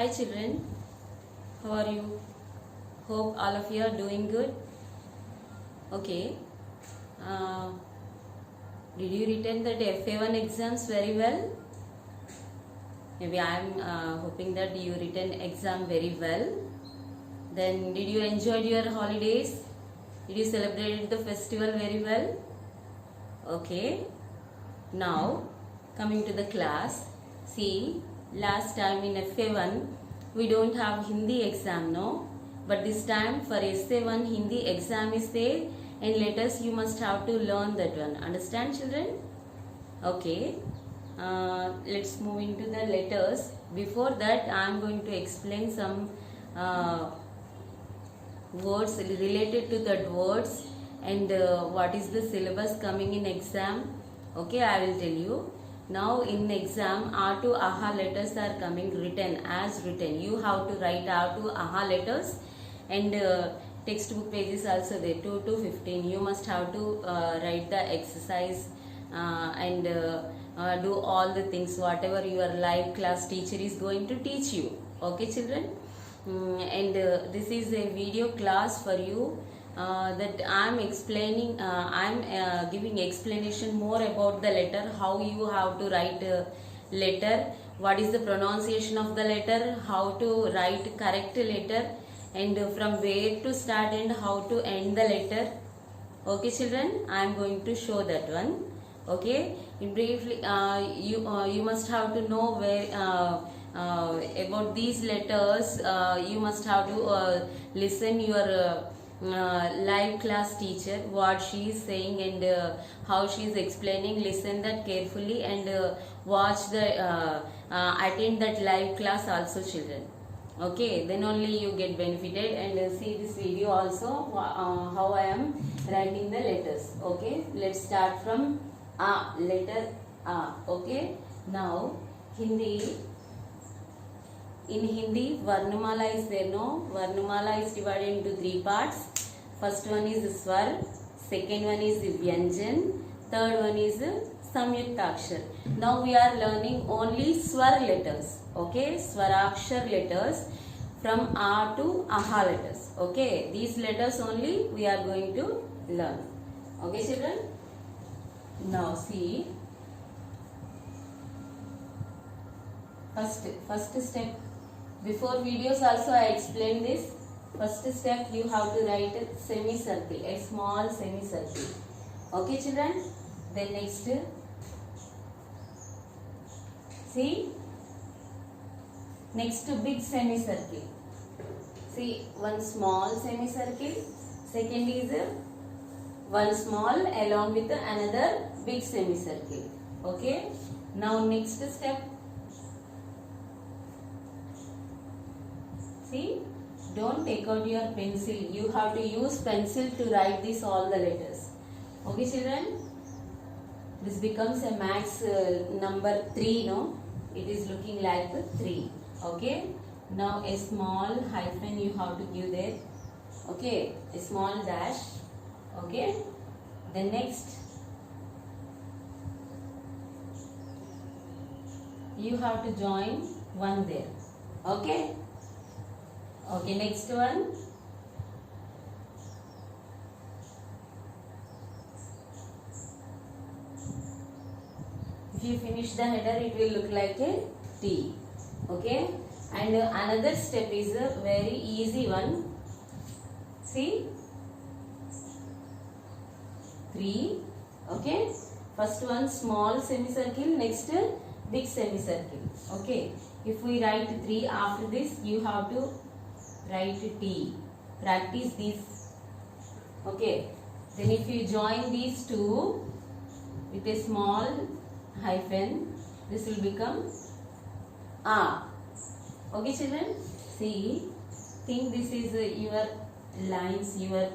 Hi children, how are you? Hope all of you are doing good. Okay. Uh, did you return that FA1 exams very well? Maybe I am hoping that you written exam very well. Then did you enjoy your holidays? Did you celebrate the festival very well? Okay. Now coming to the class. See, last time in FA1 we don't have Hindi exam, no? But this time for SA1 Hindi exam is there, and letters you must have to learn that one. Understand children? Okay. Let's move into the letters. Before that I am going to explain some words related to that words and what is the syllabus coming in exam. Okay, I will tell you. Now in exam R to AHA letters are coming written as written. You have to write R to AHA letters, and textbook pages also there 2 to 15. You must have to write the exercise and do all the things whatever your live class teacher is going to teach you. Okay children? And this is a video class for you that I am explaining, I am giving explanation more about the letter, how you have to write letter, what is the pronunciation of the letter, how to write correct letter, and from where to start and how to end the letter. Okay children, I am going to show that one. Okay, in briefly you must have to know where about these letters. You must have to listen your live class teacher what she is saying and how she is explaining. Listen that carefully and watch the attend that live class also children. Okay, then only you get benefited, and see this video also how I am writing the letters. Okay, let's start from A, letter A. Okay, now Hindi. In Hindi, Varnamala is there, no? Varnamala is divided into 3 parts. First one is Swar, second one is Vyanjan, third one is Samyuktakshar. Now we are learning only Swar letters, okay? Swarakshar letters from A to AHA letters, okay? These letters only we are going to learn, okay children? Now see, first step. Before videos also I explained this. First step you have to write a semicircle, a small semicircle. Okay children? Then next, see, next big semicircle. See, one small semicircle, second is one small along with another big semicircle. Okay? Now next step. See, don't take out your pencil. You have to use pencil to write this all the letters. Okay children? This becomes a max number 3, no? It is looking like 3. Okay? Now a small hyphen you have to give there. Okay? A small dash. Okay? Then next, you have to join one there. Okay? Okay, next one. If you finish the header, it will look like a T. Okay? And another step is a very easy one. See? 3. Okay? First one small semicircle, next big semicircle. Okay? If we write 3 after this, you have to write T. Practice this. Okay. Then if you join these two with a small hyphen, this will become A. Okay children? See, think this is your lines, your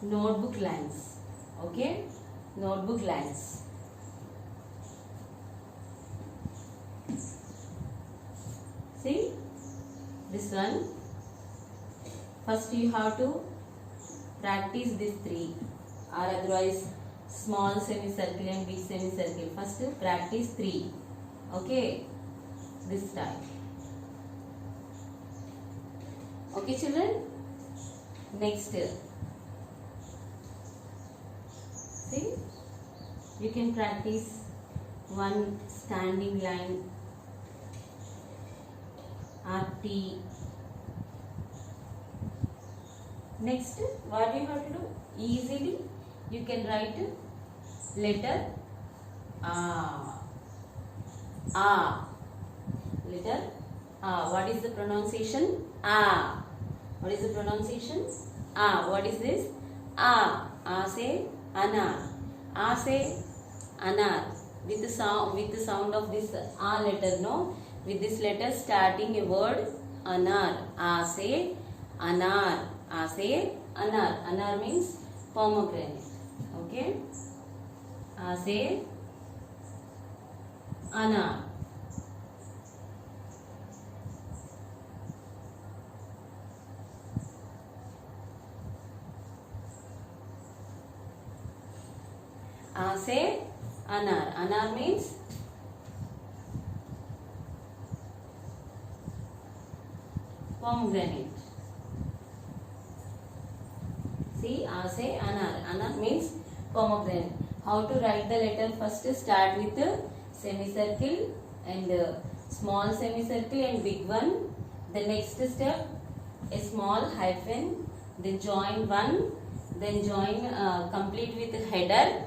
notebook lines. Okay? Notebook lines. See? This one. First you have to practice these 3, or otherwise small semicircle and big semicircle. First practice 3. Okay, this type. Okay children, next, see, you can practice one standing line, RT. Next, what you have to do? Easily you can write letter letter what is the pronunciation? What is the pronunciation? What is this? Say anar. Say anar. With the sound of this letter, no, with this letter starting a word anar. Say anar. Say anar. Anar means pomegranate. Okay. Say anar. Say anar. Anar means pomegranate. See, say anar. Anar means pomegranate. How to write the letter? First, start with a semicircle and small semicircle and big one. The next step, a small hyphen. Then join one. Then join complete with header.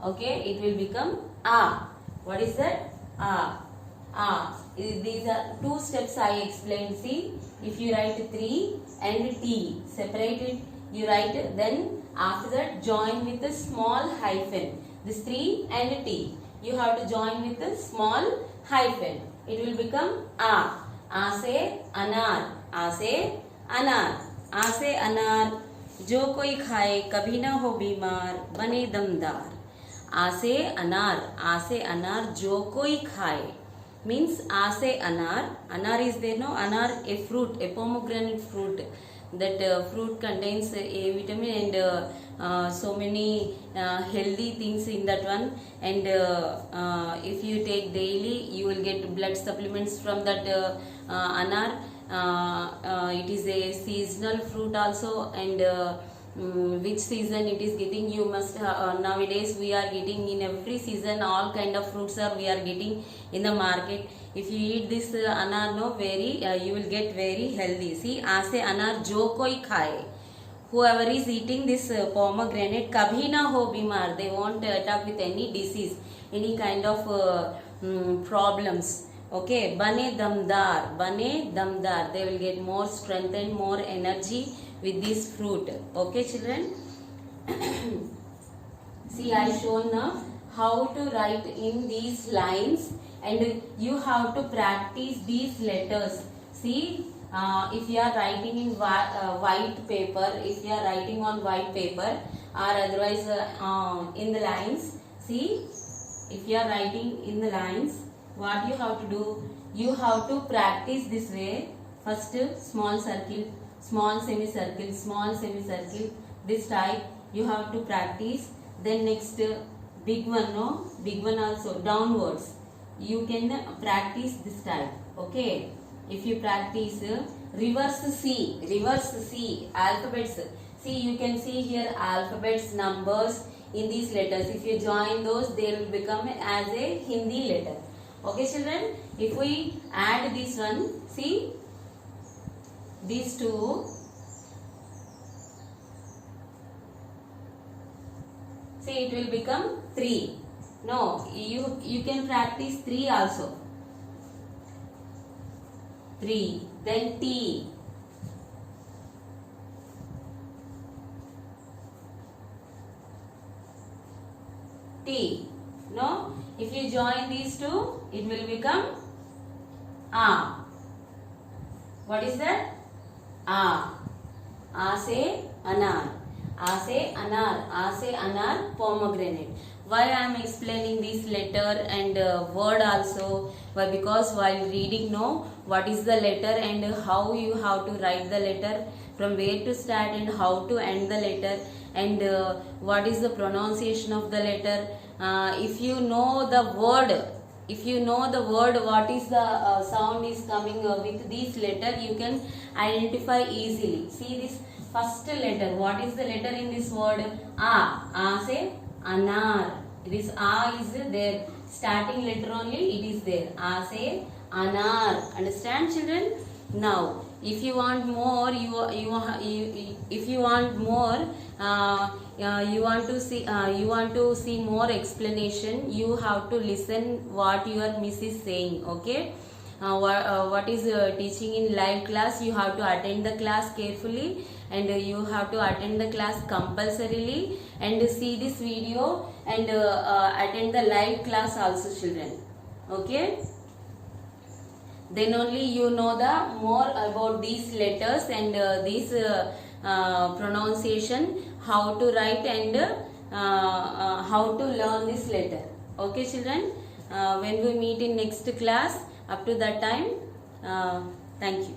Okay, it will become A. What is that? A. These are two steps I explained. See, if you write 3 and T separated, you write, then after that join with a small hyphen. This 3 and T, you have to join with a small hyphen. It will become A. से अनार. A से अनार. A से अनार. जो कोई खाए कभी ना हो बीमार, बने दमदार. आ से अनार. आ से अनार जो कोई खाए means आ से अनार. Anar is there, no? Anar, a fruit, a pomegranate fruit. That fruit contains A vitamin and so many healthy things in that one. And if you take daily, you will get blood supplements from that anar. It is a seasonal fruit also, and which season it is getting, you must nowadays we are getting in every season all kind of fruits are we are getting in the market. If you eat this anar, no, very you will get very healthy. See, aase anar jo koi khaye, whoever is eating this pomegranate kabhi na ho bimar, they won't attack with any disease, any kind of problems. Okay, bane damdar, they will get more strength and more energy with this fruit. Okay children. See, I shown now how to write in these lines, and you have to practice these letters. See, if you are writing in white paper, if you are writing on white paper or otherwise in the lines, see, if you are writing in the lines, what you have to do? You have to practice this way. First, small circle, small semicircle, small semicircle, this type you have to practice. Then next, big one, no, big one also downwards, you can practice this type. Okay, if you practice reverse C alphabets. See, you can see here alphabets, numbers in these letters. If you join those, they will become as a Hindi letter. Okay children, if we add this one, see, these two, see, it will become 3. No, you can practice 3 also. 3, then T. T. No, if you join these two, it will become A. What is that? A. A se anar. A se anar. A se anar, pomegranate. Why I am explaining this letter and word also? Why? Because while reading, know what is the letter and how you have to write the letter, from where to start and how to end the letter, and what is the pronunciation of the letter. If you know the word, if you know the word, what is the sound is coming with this letter, you can identify easily. See this first letter. What is the letter in this word? A. A say anar. This A is there. Starting letter only it is there. A say anar. Understand, children? Now, if you want more, if you want more, you want to see more explanation, you have to listen what your miss is saying. Okay, what is teaching in live class, you have to attend the class carefully, and you have to attend the class compulsorily, and see this video, and attend the live class also, children. Okay, then only you know the more about these letters and these pronunciation, how to write, and how to learn this letter. Okay, children, when we meet in next class, up to that time, thank you.